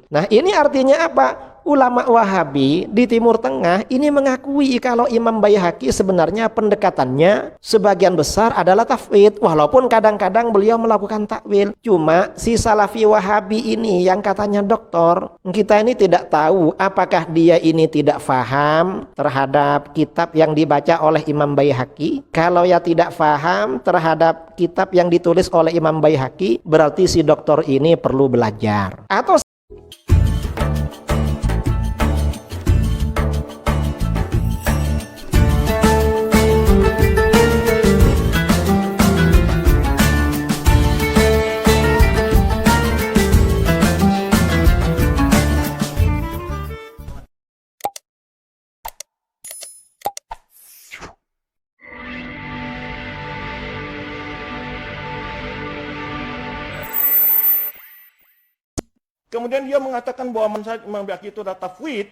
Nah, ini artinya apa? Ulama Wahabi di Timur Tengah ini mengakui kalau Imam Baihaqi sebenarnya pendekatannya sebagian besar adalah tafwid, walaupun kadang-kadang beliau melakukan takwil. Cuma si Salafi Wahabi ini yang katanya doktor, kita ini tidak tahu apakah dia ini tidak faham terhadap kitab yang dibaca oleh Imam Baihaqi. Kalau ya tidak faham terhadap kitab yang ditulis oleh Imam Baihaqi, berarti si doktor ini perlu belajar. Atau kemudian dia mengatakan bahwa manhaj Imam Baihaqi itu adalah tafwid.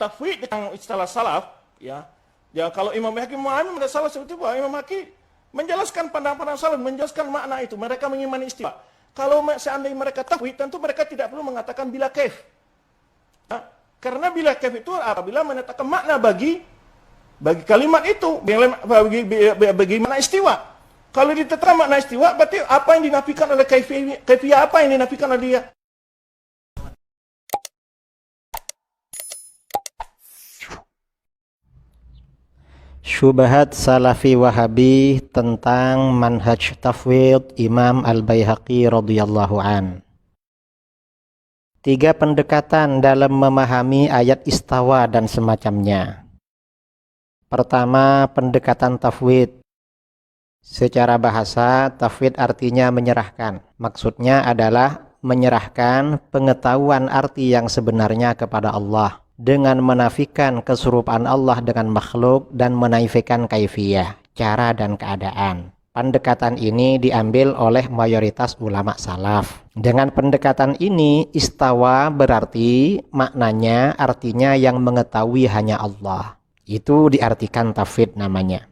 Tafwid yang istilah salaf, ya. Ya, kalau Imam Baihaqi memahami pada salaf seperti itu, Imam Baihaqi menjelaskan pandangan-pandangan salaf, menjelaskan makna itu. Mereka mengimani istiwa. Kalau seandainya mereka tafwid, tentu mereka tidak perlu mengatakan bila kaif. Nah, karena bila kaif itu apabila menetapkan makna bagi kalimat itu, bagi makna istiwa. Kalau ditetapkan makna istiwa, berarti apa yang dinafikan oleh kaifiyah, apa yang dinafikan oleh dia? Syubhat Salafi Wahabi tentang manhaj tafwid Imam Al-Baihaqi radhiyallahu an. 3 pendekatan dalam memahami ayat istawa dan semacamnya. Pertama, pendekatan tafwid. Secara bahasa, tafwid artinya menyerahkan. Maksudnya adalah menyerahkan pengetahuan arti yang sebenarnya kepada Allah dengan menafikan keserupaan Allah dengan makhluk dan menafikan kaifiyah, cara dan keadaan. Pendekatan ini diambil oleh mayoritas ulama salaf. Dengan pendekatan ini, istawa berarti maknanya artinya yang mengetahui hanya Allah. Itu diartikan tafwid namanya.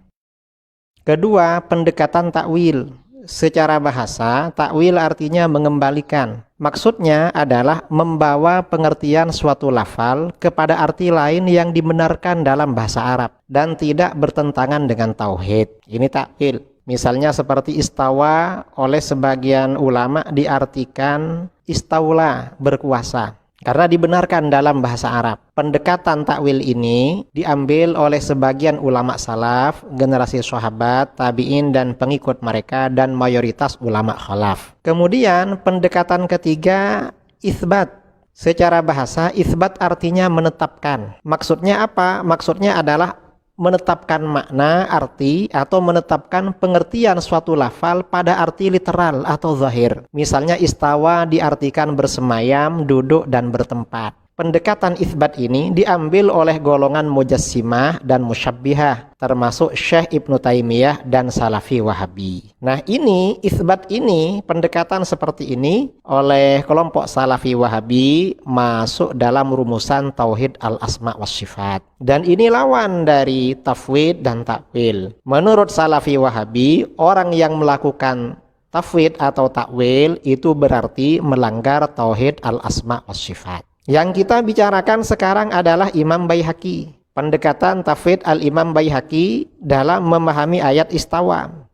Kedua, pendekatan takwil. Secara bahasa, takwil artinya mengembalikan. Maksudnya adalah membawa pengertian suatu lafal kepada arti lain yang dibenarkan dalam bahasa Arab dan tidak bertentangan dengan tauhid. Ini takwil. Misalnya seperti istawa oleh sebagian ulama diartikan istaula, berkuasa. Karena dibenarkan dalam bahasa Arab. Pendekatan takwil ini diambil oleh sebagian ulama salaf, generasi sahabat, tabi'in dan pengikut mereka dan mayoritas ulama khalaf. Kemudian pendekatan ketiga, itsbat. Secara bahasa, itsbat artinya menetapkan. Maksudnya apa? Maksudnya adalah menetapkan makna, arti, atau menetapkan pengertian suatu lafal pada arti literal atau zahir. Misalnya istawa diartikan bersemayam, duduk, dan bertempat. Pendekatan itsbat ini diambil oleh golongan mujassimah dan musyabbihah, termasuk Syekh Ibnu Taimiyah dan Salafi Wahabi. Nah ini, itsbat ini, pendekatan seperti ini oleh kelompok Salafi Wahabi masuk dalam rumusan Tauhid al-Asma' was Sifat. Dan ini lawan dari tafwid dan takwil. Menurut Salafi Wahabi, orang yang melakukan tafwid atau takwil itu berarti melanggar Tauhid al-Asma' was Sifat. Yang kita bicarakan sekarang adalah Imam Baihaqi. Pendekatan tafwid al-Imam Baihaqi dalam memahami ayat istawa.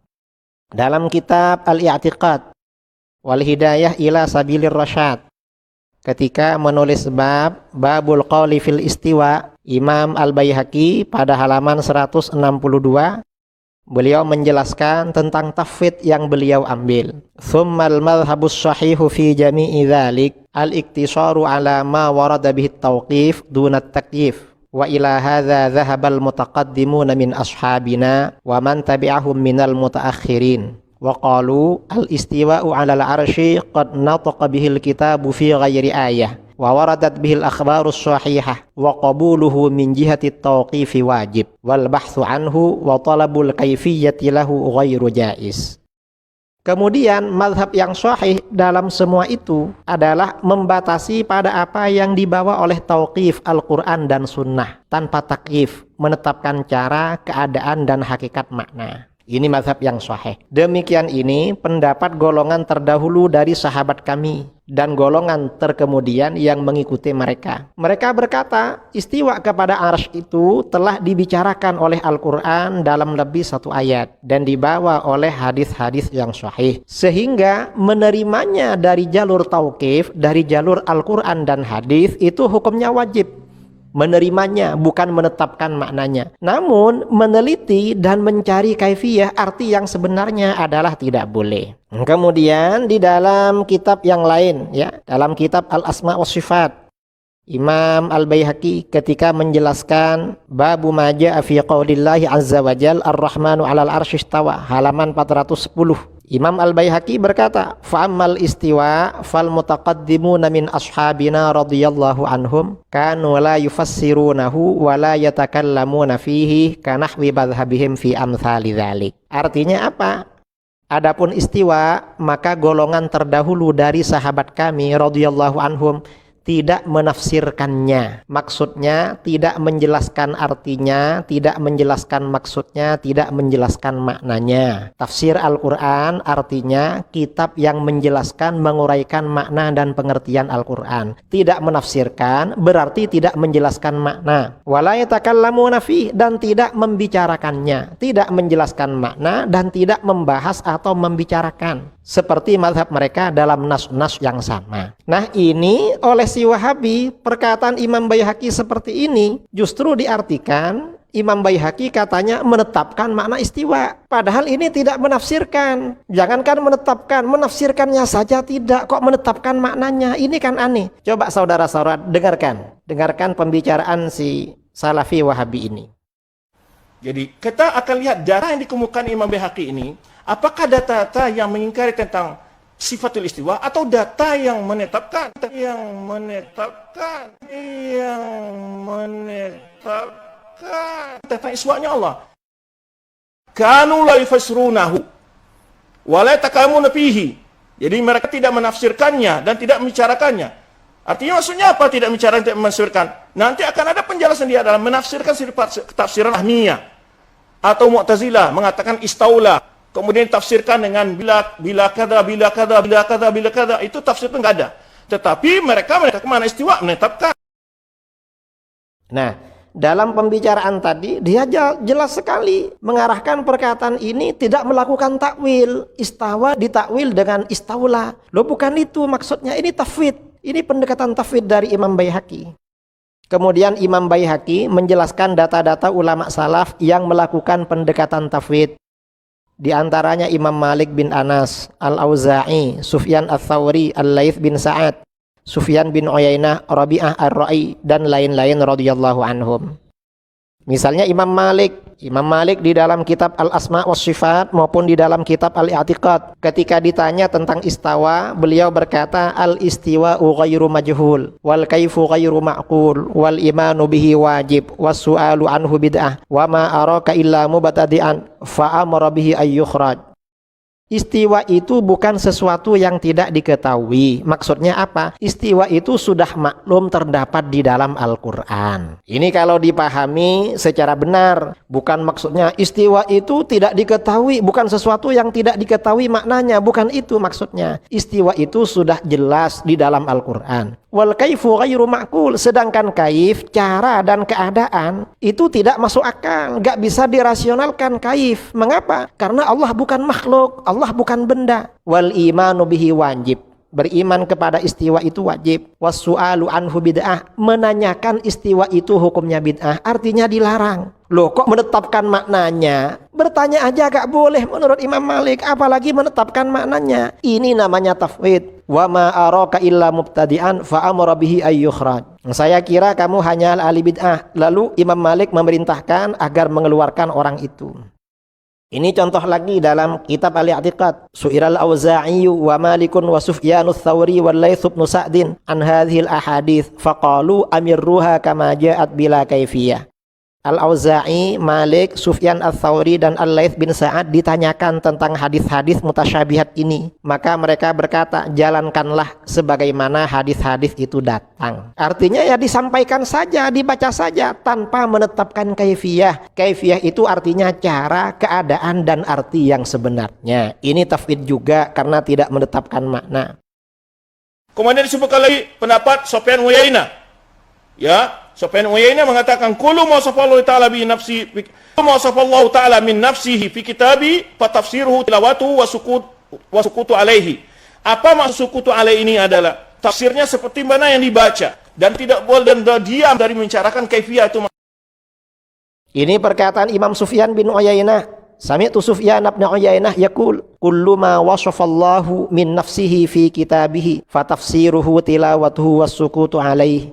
Dalam kitab Al-I'tiqad wal Hidayah ila Sabilir Rasyad, ketika menulis babul qawli fil istiwa, Imam Al-Baihaqi pada halaman 162 beliau menjelaskan tentang tafwid yang beliau ambil. Tsummal madhhabus sahihu fi jami'i dzalik al-iktisaru ala ma warada bihi at-tawqif duna at-takyif. Wa ila hadza dhahaba al-mutaqaddimuna min ashabina wa man tabi'ahum minal mutaakhirin. Wa qalu al-istiwa'u 'ala al-'arsy qad nataqa bihi al-kitabu fi ghairi ayah wa waradat bihi al-akhbarus sahihah wa qabuluhu min jihati at-tawqifi wajib wal bahthu anhu wa talabul kayfiyyati lahu ghairu jaiz. Kemudian mazhab yang sahih dalam semua itu adalah membatasi pada apa yang dibawa oleh tauqif Al-Quran dan Sunnah tanpa takyif, menetapkan cara, keadaan dan hakikat makna. Ini mazhab yang sahih. Demikian ini pendapat golongan terdahulu dari sahabat kami dan golongan terkemudian yang mengikuti mereka. Mereka berkata, istiwa kepada arsy itu telah dibicarakan oleh Al-Quran dalam lebih satu ayat dan dibawa oleh hadis-hadis yang sahih. Sehingga menerimanya dari jalur tauqif, dari jalur Al-Quran dan hadis itu hukumnya wajib. Menerimanya bukan menetapkan maknanya, namun meneliti dan mencari kaifiyah arti yang sebenarnya adalah tidak boleh. Kemudian di dalam kitab yang lain, ya, dalam kitab Al-Asma wa Sifat, Imam Al-Baihaqi ketika menjelaskan babu ma jaa'a fi qaulillahi azza wa jalla ar-rahmanu 'alal arsy istawa, halaman 410. Imam Al-Baihaqi berkata, fa'ammal istiwa fal mutaqaddimuna min ashabina radhiyallahu anhum kanu la yufassirunahu wa la yatakallamuna fihi kanahwi madhhabihim fi amthali dzalik. Artinya apa? Adapun istiwa, maka golongan terdahulu dari sahabat kami radhiyallahu anhum tidak menafsirkannya. Maksudnya tidak menjelaskan artinya, tidak menjelaskan maksudnya, tidak menjelaskan maknanya. Tafsir Al-Quran artinya kitab yang menjelaskan, menguraikan makna dan pengertian Al-Quran. Tidak menafsirkan berarti tidak menjelaskan makna. Wala yatakallamuna fih, dan tidak membicarakannya, tidak menjelaskan makna dan tidak membahas atau membicarakan. Seperti mazhab mereka dalam nas-nas yang sama. Nah, ini oleh si Wahabi, perkataan Imam Baihaqi seperti ini justru diartikan Imam Baihaqi katanya menetapkan makna istiwa. Padahal ini tidak menafsirkan. Jangankan menetapkan, menafsirkannya saja tidak. Kok menetapkan maknanya? Ini kan aneh. Coba saudara-saudara dengarkan pembicaraan si Salafi Wahabi ini. Jadi kita akan lihat data yang dikemukakan Imam Baihaqi ini. Apakah data-data yang mengingkari tentang sifatul istiwa atau data yang menetapkan tentang istiwanya Allah? Kanu la yufassirunahu wa la yatakallamuna fihi. Jadi mereka tidak menafsirkannya dan tidak membicarakannya. Artinya maksudnya apa tidak membicarakan, tidak menafsirkan? Nanti akan ada penjelasan dia dalam menafsirkan sifat tafsiran Ahmiyah atau Mu'tazilah mengatakan istaula. Kemudian tafsirkan dengan bila kada, itu tafsir itu enggak ada. Tetapi mereka kemana istiwa menetapkan. Nah, dalam pembicaraan tadi dia jelas sekali mengarahkan perkataan ini tidak melakukan takwil. Istawa ditakwil dengan istaula. Loh, bukan itu maksudnya, ini tafwid. Ini pendekatan tafwid dari Imam Baihaqi. Kemudian Imam Baihaqi menjelaskan data-data ulama salaf yang melakukan pendekatan tafwid. Di antaranya Imam Malik bin Anas, Al-Auza'i, Sufyan Ats-Tsauri, Al-Laits bin Sa'ad, Sufyan bin Uyainah, Rabi'ah Ar-Ra'i, dan lain-lain radhiyallahu anhum. Misalnya Imam Malik di dalam kitab Al-Asma wa Sifat maupun di dalam kitab Al-I'tiqad, ketika ditanya tentang istawa, beliau berkata al-istiwa'u ghairu majhul wal kaifu ghairu ma'qul wal imanu bihi wajib was su'alu anhu bid'ah wa ma araka illa mubtadi'an fa amara bihi ayyukhraj. Istiwa itu bukan sesuatu yang tidak diketahui. Maksudnya apa? Istiwa itu sudah maklum terdapat di dalam Al-Quran. Ini kalau dipahami secara benar. Bukan maksudnya istiwa itu tidak diketahui. Bukan sesuatu yang tidak diketahui maknanya. Bukan itu maksudnya. Istiwa itu sudah jelas di dalam Al-Quran. Wal kaifu ghairu ma'qul. Sedangkan kaif, cara dan keadaan itu tidak masuk akal. Gak bisa dirasionalkan kaif. Mengapa? Karena Allah bukan makhluk. Allah bukan benda. Wal imanu bihi wajib. Beriman kepada istiwa itu wajib. Wassu'alu anhu bid'ah. Menanyakan istiwa itu hukumnya bid'ah. Artinya dilarang. Loh, kok menetapkan maknanya? Bertanya aja gak boleh menurut Imam Malik. Apalagi menetapkan maknanya. Ini namanya tafwid. Wa ma araka illa mubtadi'an fa amara bihi ayyukhraj. Saya kira kamu hanya ahli bid'ah. Lalu Imam Malik memerintahkan agar mengeluarkan orang itu. Ini contoh lagi dalam kitab Al-I'tiqad. Su'iral Auza'i wa Malikun wa Sufyanus Tsauri wal Laits bin Sa'din an hadhil ahadits faqalu amirruha kama ja'at bila kaifiyah. Al-Auza'i, Malik, Sufyan Ats-Tsauri, dan Al-Laits bin Sa'ad ditanyakan tentang hadis-hadis mutasyabihat ini. Maka mereka berkata, jalankanlah sebagaimana hadis-hadis itu datang. Artinya ya disampaikan saja, dibaca saja tanpa menetapkan kaifiyah. Kaifiyah itu artinya cara, keadaan, dan arti yang sebenarnya. Ini tafwid juga karena tidak menetapkan makna. Kemudian disebutkan lagi pendapat Sufyan Uyainah. Ya, Sufyan Uyainah mengatakan kullu ma safallahu ta'ala bi nafsi ma safallahu ta'ala min nafsihi fi kitabi fa tafsiruhu tilawatuhu wa sukutu alaihi. Apa maksud sukutu alaihi ini adalah tafsirnya seperti mana yang dibaca dan tidak boleh dan diam dari membicarakan kaifiyah itu. Ini perkataan Imam Sufyan bin Uyainah. Sami'tu Sufyan bin Uyainah yaqul kullu ma wasafallahu min nafsihi fi kitabihi fa tafsiruhu tilawatuhu wa sukutu alaihi.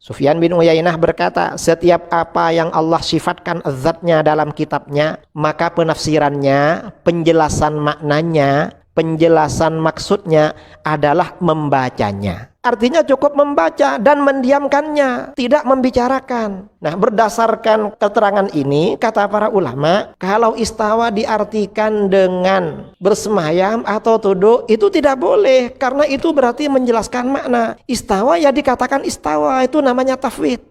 Sufyan bin Uyainah berkata, setiap apa yang Allah sifatkan zatnya dalam kitabnya, maka penafsirannya, penjelasan maknanya, penjelasan maksudnya adalah membacanya. Artinya cukup membaca dan mendiamkannya, tidak membicarakan. Nah, berdasarkan keterangan ini, kata para ulama, kalau istawa diartikan dengan bersemayam atau duduk, itu tidak boleh, karena itu berarti menjelaskan makna. Istawa ya dikatakan istawa, itu namanya tafwid.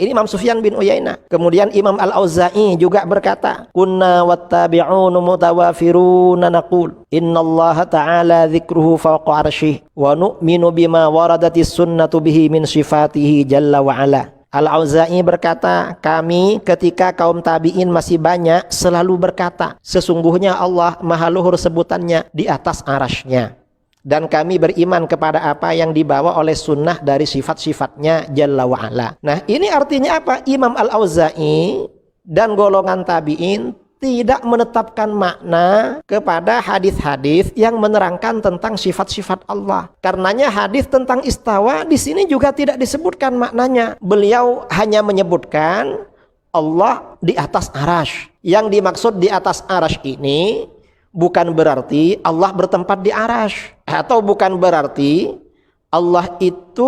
Ini Imam Sufyan bin Uyainah. Kemudian Imam Al-Auza'i juga berkata, kunna wattabi'un mutawafiruna naqul innallaha ta'ala dzikruhu fawqa arsyih wa nu'minu bima waradatis sunnatu bihi min sifatihi jalla wa ala. Al-Auza'i berkata, kami ketika kaum tabi'in masih banyak selalu berkata, sesungguhnya Allah maha luhur sebutannya di atas arasy-Nya. Dan kami beriman kepada apa yang dibawa oleh sunnah dari sifat-sifatnya Jalla wa'ala. Nah, ini artinya apa? Imam Al-Auza'i dan golongan tabi'in tidak menetapkan makna kepada hadis-hadis yang menerangkan tentang sifat-sifat Allah. Karenanya hadis tentang istawa di sini juga tidak disebutkan maknanya. Beliau hanya menyebutkan Allah di atas arasy. Yang dimaksud di atas arasy ini bukan berarti Allah bertempat di arasy, atau bukan berarti Allah itu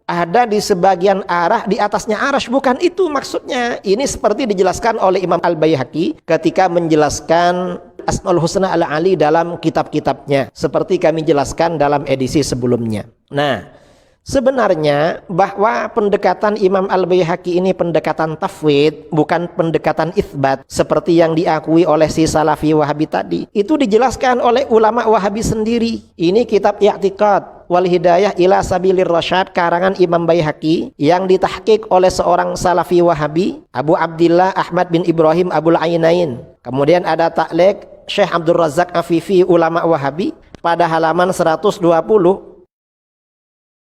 ada di sebagian arah di atasnya arasy, bukan itu maksudnya. Ini seperti dijelaskan oleh Imam Al-Baihaqi ketika menjelaskan Asmaul Husna Al-Ali dalam kitab-kitabnya, seperti kami jelaskan dalam edisi sebelumnya. Nah, sebenarnya bahwa pendekatan Imam Al-Baihaqi ini pendekatan tafwid, bukan pendekatan itsbat seperti yang diakui oleh si Salafi Wahabi tadi. Itu dijelaskan oleh ulama Wahabi sendiri. Ini kitab I'tiqad wal Hidayah ila Sabilir Rasyad karangan Imam Baihaqi yang ditahqiq oleh seorang Salafi Wahabi, Abu Abdillah Ahmad bin Ibrahim Abul Ainain. Kemudian ada taklek Syekh Abdul Razak Afifi ulama Wahabi pada halaman 120.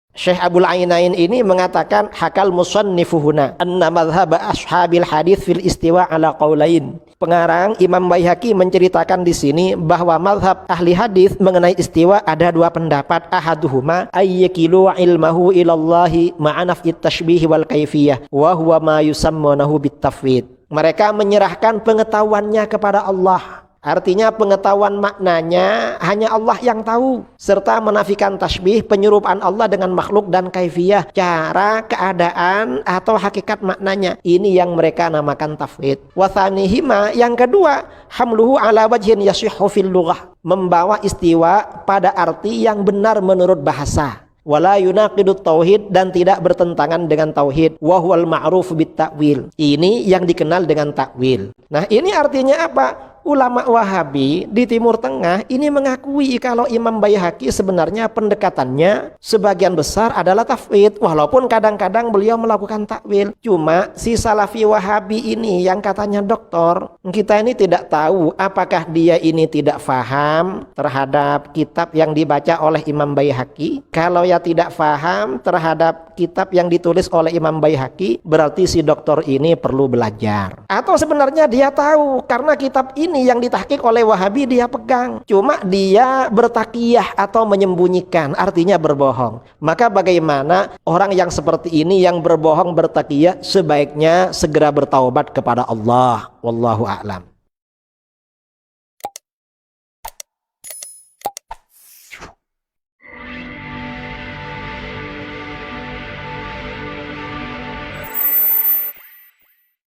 Syekh Abul Ainain ini mengatakan hakal musannifuhuna anna madhhab ashabil hadis fil istiwa ala qaulain. Pengarang Imam Baihaqi menceritakan di sini bahwa mazhab ahli hadis mengenai istiwa ada dua pendapat. Ahaduhuma ayyakilu ilmahu ilallahi ma'anaf it-tashbih wal kaifiyah wa huwa ma yusammunahu bit-tafwid. Mereka menyerahkan pengetahuannya kepada Allah. Artinya pengetahuan maknanya hanya Allah yang tahu, serta menafikan tasbih, penyerupaan Allah dengan makhluk dan kaifiyah, cara, keadaan atau hakikat maknanya. Ini yang mereka namakan tafwid. Wa tsanihima, yang kedua, hamluhu ala wajhin yasihhu fil lughah, membawa istiwa pada arti yang benar menurut bahasa. Wala yunaqidut tauhid, dan tidak bertentangan dengan tauhid. Wa huwal ma'ruf bit ta'wil. Ini yang dikenal dengan takwil. Nah, ini artinya apa? Ulama Wahabi di Timur Tengah ini mengakui kalau Imam Baihaqi sebenarnya pendekatannya sebagian besar adalah tafwid, walaupun kadang-kadang beliau melakukan takwil. Cuma si Salafi Wahabi ini yang katanya doktor, kita ini tidak tahu apakah dia ini tidak faham terhadap kitab yang dibaca oleh Imam Baihaqi. Kalau ya tidak faham terhadap kitab yang ditulis oleh Imam Baihaqi, berarti si doktor ini perlu belajar. Atau sebenarnya dia tahu karena kitab ini yang ditahqiq oleh Wahabi dia pegang, cuma dia bertakiyah atau menyembunyikan, artinya berbohong. Maka bagaimana orang yang seperti ini yang berbohong bertakiyah sebaiknya segera bertaubat kepada Allah. Wallahu a'lam.